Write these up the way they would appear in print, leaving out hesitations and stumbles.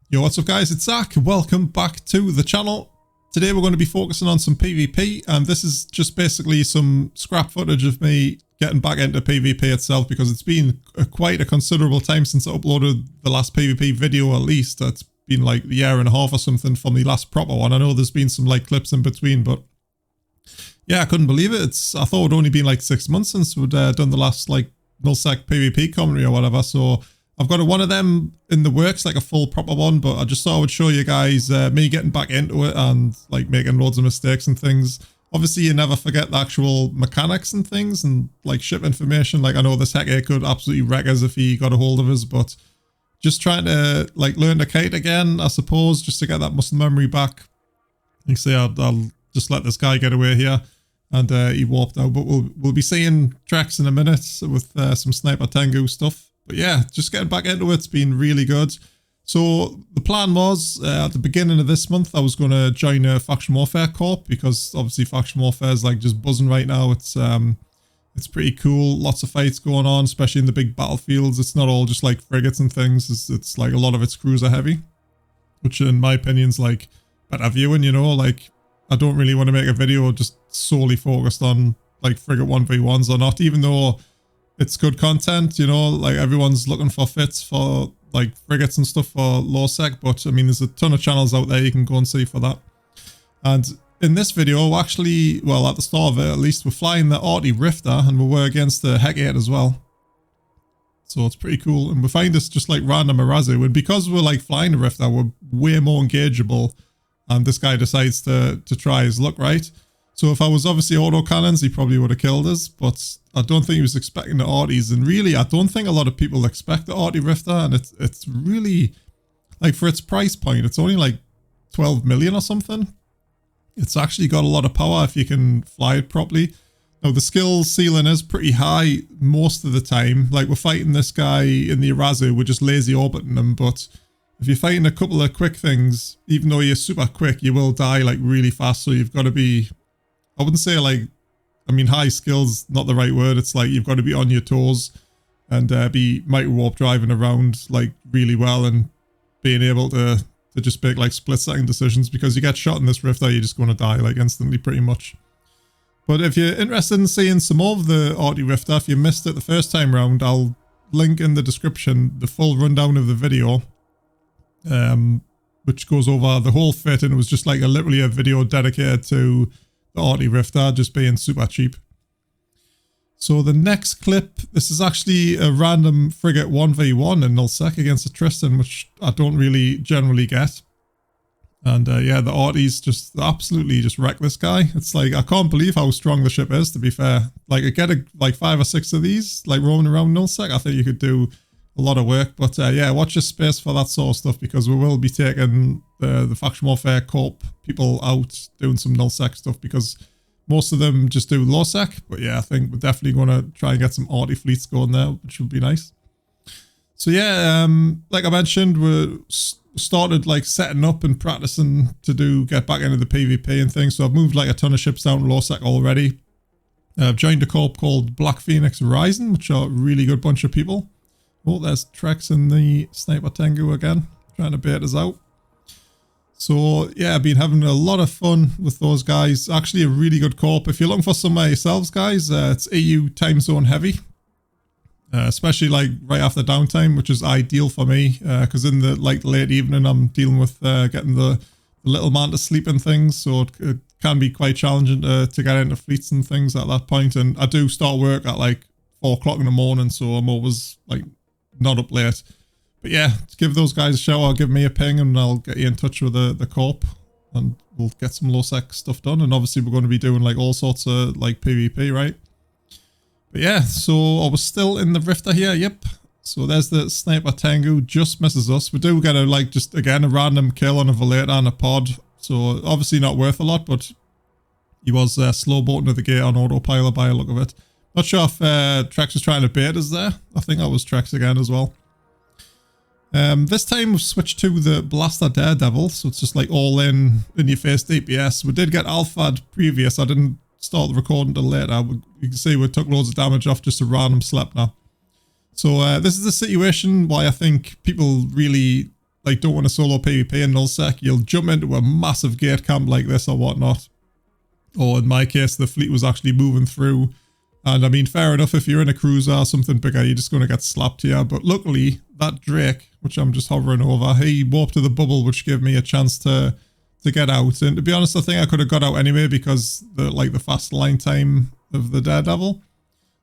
Yo, what's up guys, it's Zach. Welcome back to the channel. Today we're going to be focusing on some PvP, and this is just basically some scrap footage of me getting back into PvP itself, because it's been quite a considerable time since I uploaded the last PvP video. At least it's been like a year and a half or something from the last proper one. I know there's been some like clips in between, but yeah, I couldn't believe it. I thought it'd only been like 6 months since we'd done the last like null-zaqq PvP commentary or whatever, so I've got one of them in the works, like a full proper one, but I just thought I would show you guys me getting back into it and like making loads of mistakes and things. Obviously, you never forget the actual mechanics and things and like ship information. Like I know this hacker could absolutely wreck us if he got a hold of us, but just trying to like learn to kite again, I suppose, just to get that muscle memory back. You see, I'll just let this guy get away here, and he warped out. But we'll be seeing tracks in a minute with some Sniper Tengu stuff. But yeah, just getting back into it's been really good. So the plan was, at the beginning of this month, I was going to join a Faction Warfare Corp, because obviously Faction Warfare is like just buzzing right now. It's pretty cool. Lots of fights going on, especially in the big battlefields. It's not all just like frigates and things. It's like a lot of it's cruiser heavy, which in my opinion is like better viewing, you know. Like I don't really want to make a video just solely focused on like frigate 1v1s or not, even though it's good content, you know, like everyone's looking for fits for like frigates and stuff for null-zaqq, but I mean, there's a ton of channels out there you can go and see for that. And in this video, we're actually, well, at the start of it, at least, we're flying the Arty Rifter, and we were against the Heck 8 as well. So it's pretty cool. And we find this just like random Arazu, and because we're like flying the Rifter, we're way more engageable, and this guy decides to try his luck, right? So if I was obviously autocannons, he probably would have killed us, but I don't think he was expecting the Artys. And really, I don't think a lot of people expect the Arty Rifter, and it's really, like for its price point, it's only like 12 million or something. It's actually got a lot of power if you can fly it properly. Now the skill ceiling is pretty high most of the time. Like we're fighting this guy in the Arazu, we're just lazy orbiting him, but if you're fighting a couple of quick things, even though you're super quick, you will die like really fast. So you've got to be, I wouldn't say like, I mean, high skills, not the right word. It's like you've got to be on your toes and be Microwarpdriving around like really well, and being able to just make like split-second decisions, because you get shot in this Rifter, you're just going to die like instantly pretty much. But if you're interested in seeing some more of the Arty Rifter, if you missed it the first time round, I'll link in the description the full rundown of the video, which goes over the whole fit, and it was just like literally a video dedicated to the Arty Rifter just being super cheap. So the next clip, this is actually a random frigate 1v1 in null-zaqq against a Tristan, which I don't really generally get. And yeah, the Artys just absolutely just wreck this guy. It's like, I can't believe how strong the ship is, to be fair. Like, I get like 5 or 6 of these, like roaming around null-zaqq, I think you could do a lot of work. But yeah, watch your space for that sort of stuff, because we will be taking the Faction Warfare Corp people out doing some null-zaqq stuff, because most of them just do null-zaqq. But yeah, I think we're definitely going to try and get some Arty fleets going there, which would be nice. So yeah, like I mentioned, we started like setting up and practicing to get back into the PvP and things. So I've moved like a ton of ships down to null-zaqq already. I've joined a corp called Black Phoenix Horizon, which are a really good bunch of people. Oh, there's Trex in the Sniper Tengu again, trying to bait us out. So yeah, I've been having a lot of fun with those guys. Actually a really good corp. If you're looking for somewhere yourselves, guys, it's EU time zone heavy. Especially like right after downtime, which is ideal for me, because in the like late evening I'm dealing with getting the little man to sleep and things, so it can be quite challenging to get into fleets and things at that point. And I do start work at like 4 o'clock in the morning, so I'm always like not up late. But yeah, give those guys a shout, or give me a ping, and I'll get you in touch with the corp, and we'll get some null-zaqq stuff done. And obviously we're going to be doing like all sorts of like PvP, right? But yeah, so I was still in the Rifter here, yep. So there's the Sniper Tengu, just misses us. We do get a like just again a random kill on a Velator and a pod, so obviously not worth a lot, but he was slow boating to the gate on autopilot by the look of it. Not sure if Trex was trying to bait us there. I think that was Trex again as well. This time we've switched to the Blaster Daredevil, so it's just like all in your face DPS. We did get alpha'd previous. I didn't start the recording until later. You can see we took loads of damage off just a random Sleipnir. So this is the situation why I think people really like don't want to solo PvP in nullsec, you'll jump into a massive gate camp like this or whatnot. Or in my case, the fleet was actually moving through. And I mean, fair enough, if you're in a cruiser or something bigger, you're just going to get slapped here. But luckily, that Drake, which I'm just hovering over, he warped to the bubble, which gave me a chance to get out. And to be honest, I think I could have got out anyway because the fast line time of the Daredevil.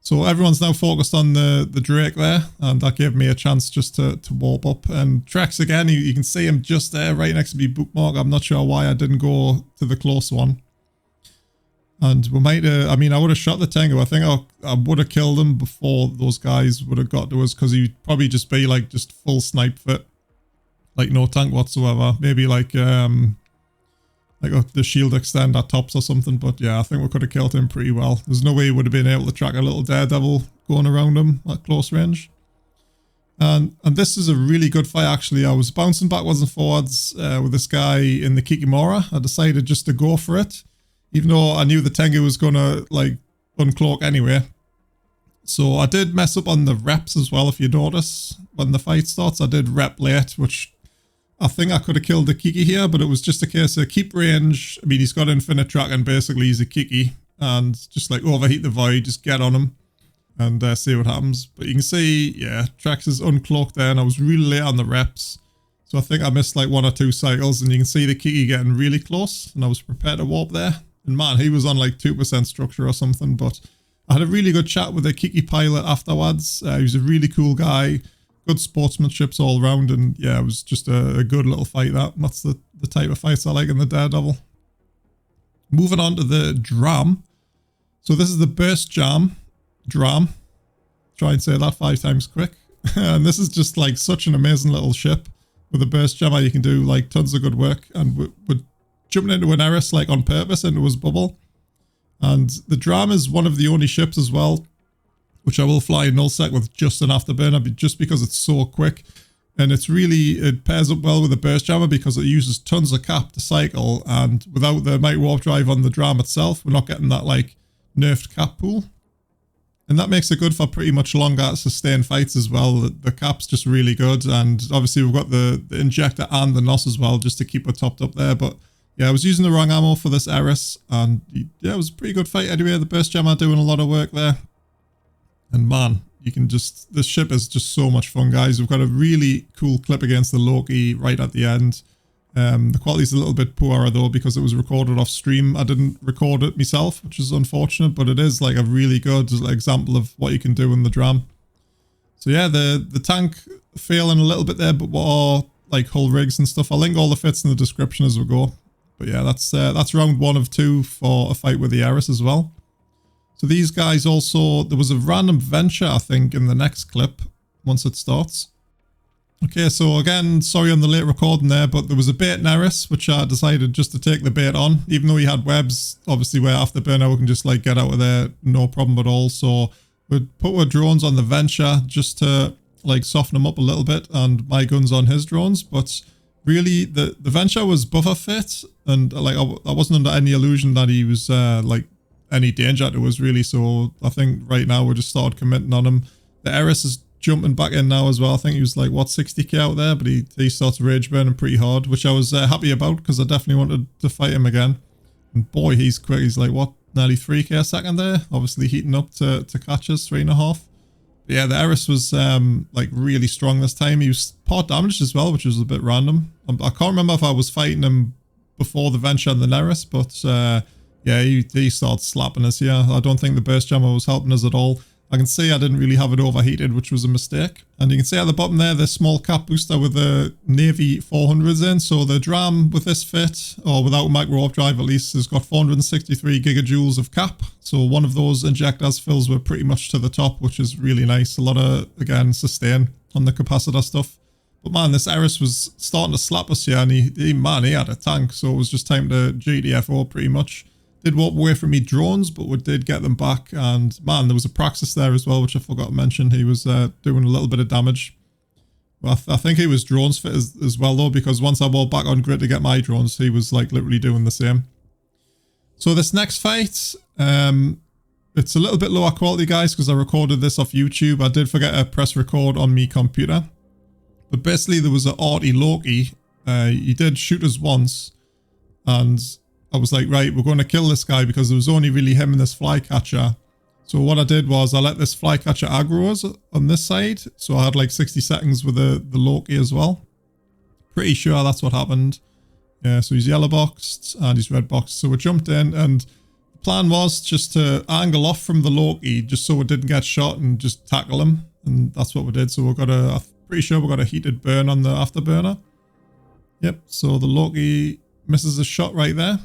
So everyone's now focused on the Drake there, and that gave me a chance just to warp up. And Trex again, you can see him just there right next to me bookmark. I'm not sure why I didn't go to the close one. And we might, I mean, I would have shot the Tango. I think I would have killed him before those guys would have got to us, because he'd probably just be like just full snipe fit, like no tank whatsoever. Maybe like the shield extend at tops or something. But yeah, I think we could have killed him pretty well. There's no way he would have been able to track a little Daredevil going around him at close range. And this is a really good fight actually. I was bouncing backwards and forwards with this guy in the Kikimora. I decided just to go for it, even though I knew the Tengu was going to like uncloak anyway. So I did mess up on the reps as well. If you notice, when the fight starts, I did rep late, which I think I could have killed the Kiki here, but it was just a case of keep range. I mean, he's got infinite tracking, basically he's a Kiki, and just like overheat the void, just get on him and see what happens. But you can see, yeah, Trex is uncloaked there, and I was really late on the reps. So I think I missed like 1 or 2 cycles, and you can see the Kiki getting really close, and I was prepared to warp there. And man, he was on like 2% structure or something, but I had a really good chat with the Kiki pilot afterwards. He was a really cool guy, good sportsmanships all around, and yeah, it was just a good little fight that. And that's the type of fights I like in the Daredevil. Moving on to the Dram. So this is the burst Dram. Try and say that 5 times quick. And this is just like such an amazing little ship. With a burst jammer, you can do like tons of good work, and we're jumping into an Eris like on purpose into his bubble. And the Dram is one of the only ships as well, which I will fly in nullsec with just an Afterburner, just because it's so quick. And it pairs up well with the burst jammer because it uses tons of cap to cycle, and without the Microwarpdrive on the Dram itself, we're not getting that like nerfed cap pool. And that makes it good for pretty much longer sustained fights as well. The cap's just really good, and obviously we've got the injector and the NOS as well, just to keep it topped up there. But yeah, I was using the wrong ammo for this Eris, and yeah, it was a pretty good fight anyway. The burst jammer doing a lot of work there. And man, this ship is just so much fun, guys. We've got a really cool clip against the Loki right at the end. The quality's a little bit poorer though, because it was recorded off stream. I didn't record it myself, which is unfortunate, but it is like a really good example of what you can do in the Dram. So yeah, the tank failing a little bit there, but what are like hull rigs and stuff. I'll link all the fits in the description as we go. But yeah, that's round 1 of 2 for a fight with the Eris as well. So these guys also, there was a random venture, I think, in the next clip once it starts. Okay, so again, sorry on the late recording there, but there was a bait in Eris, which I decided just to take the bait on. Even though he had webs, obviously we're Afterburner, we can just like get out of there, no problem at all. So we'd put our drones on the venture just to like soften them up a little bit, and my guns on his drones. But really, the venture was buffer fit, and like I wasn't under any illusion that he was like any danger to us really. So I think right now we just started committing on him. The Eris is jumping back in now as well. I think he was like, what, 60k out there, but he starts rage burning pretty hard, which I was happy about, because I definitely wanted to fight him again. And boy, he's quick. He's like, what, nearly 3k a second there, obviously heating up to catch us, 3.5. But yeah, the Eris was like really strong this time. He was part damaged as well, which was a bit random. I can't remember if I was fighting him before the venture and the Eris, but yeah, he started slapping us here. I don't think the burst jammer was helping us at all. I can see I didn't really have it overheated, which was a mistake. And you can see at the bottom there, the small cap booster with the Navy 400s in. So the Dram with this fit, or without Microwarpdrive at least, has got 463 gigajoules of cap. So one of those injectors fills were pretty much to the top, which is really nice. A lot of, again, sustain on the capacitor stuff. But man, this Eris was starting to slap us here, and he had a tank. So it was just time to GTFO pretty much. Did walk away from me drones, but we did get them back. And man, there was a Praxis there as well, which I forgot to mention. He was doing a little bit of damage. Well, I think he was drones fit as well though, because once I walked back on grid to get my drones, he was like literally doing the same. So this next fight, it's a little bit lower quality, guys, because I recorded this off YouTube. I did forget to press record on my computer. But basically there was an Arty Loki. He did shoot us once, and I was like, right, we're going to kill this guy because there was only really him and this flycatcher. So what I did was I let this flycatcher aggro us on this side. So I had like 60 seconds with the Loki as well. Pretty sure that's what happened. Yeah, so he's yellow boxed and he's red boxed. So we jumped in, and the plan was just to angle off from the Loki just so it didn't get shot and just tackle him. And that's what we did. So we got I'm pretty sure we got a heated burn on the Afterburner. Yep, so the Loki misses a shot right there.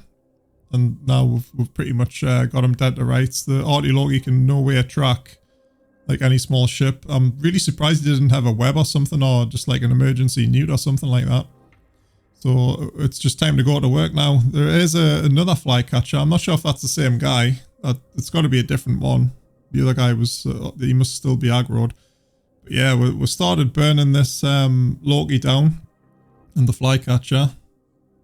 And now we've pretty much got him dead to rights. The Arty Loki can nowhere track like any small ship. I'm really surprised he didn't have a web or something, or just like an emergency nuke or something like that. So it's just time to go to work now. There is another flycatcher. I'm not sure if that's the same guy. It's got to be a different one. The other guy was, he must still be aggroed. But yeah, we started burning this Loki down and the flycatcher.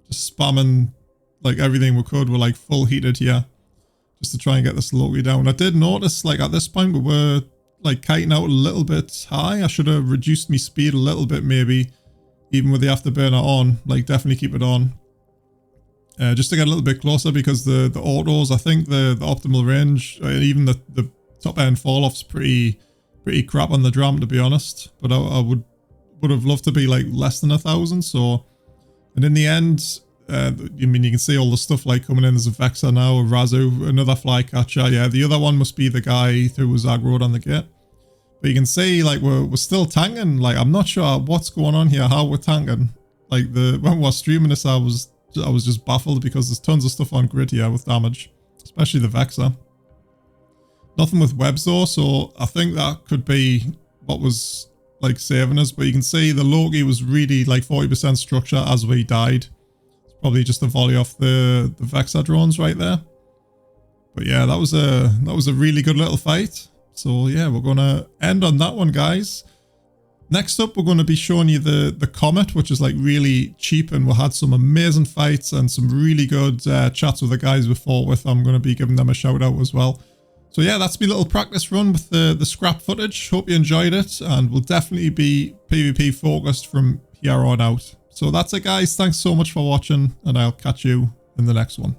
Just spamming like everything we could. We're like full heated here just to try and get this Loki down. I did notice like at this point we were like kiting out a little bit high. I should have reduced my speed a little bit maybe, even with the Afterburner on. Like definitely keep it on. Just to get a little bit closer, because the autos, I think the optimal range, even the top end fall off's pretty crap on the Dram, to be honest. But I would have loved to be like less than 1,000. So, and in the end, I mean, you can see all the stuff like coming in. There's a Vexer now, a Razu, another flycatcher. Yeah, the other one must be the guy who was aggroed on the gate. But you can see like we're still tanking. Like I'm not sure what's going on here, how we're tanking. Like when we were streaming this, I was just baffled because there's tons of stuff on grid here with damage, especially the Vexer. Nothing with webs though, so I think that could be what was like saving us. But you can see the Loki was really like 40% structure as we died. It's probably just a volley off the Vexer drones right there. But yeah, that was a really good little fight. So yeah, we're gonna end on that one, guys. Next up, we're going to be showing you the Comet, which is like really cheap, and we had some amazing fights and some really good chats with the guys we fought with. I'm going to be giving them a shout out as well. So yeah, that's my little practice run with the scrap footage. Hope you enjoyed it, and we'll definitely be PvP focused from here on out. So that's it, guys. Thanks so much for watching, and I'll catch you in the next one.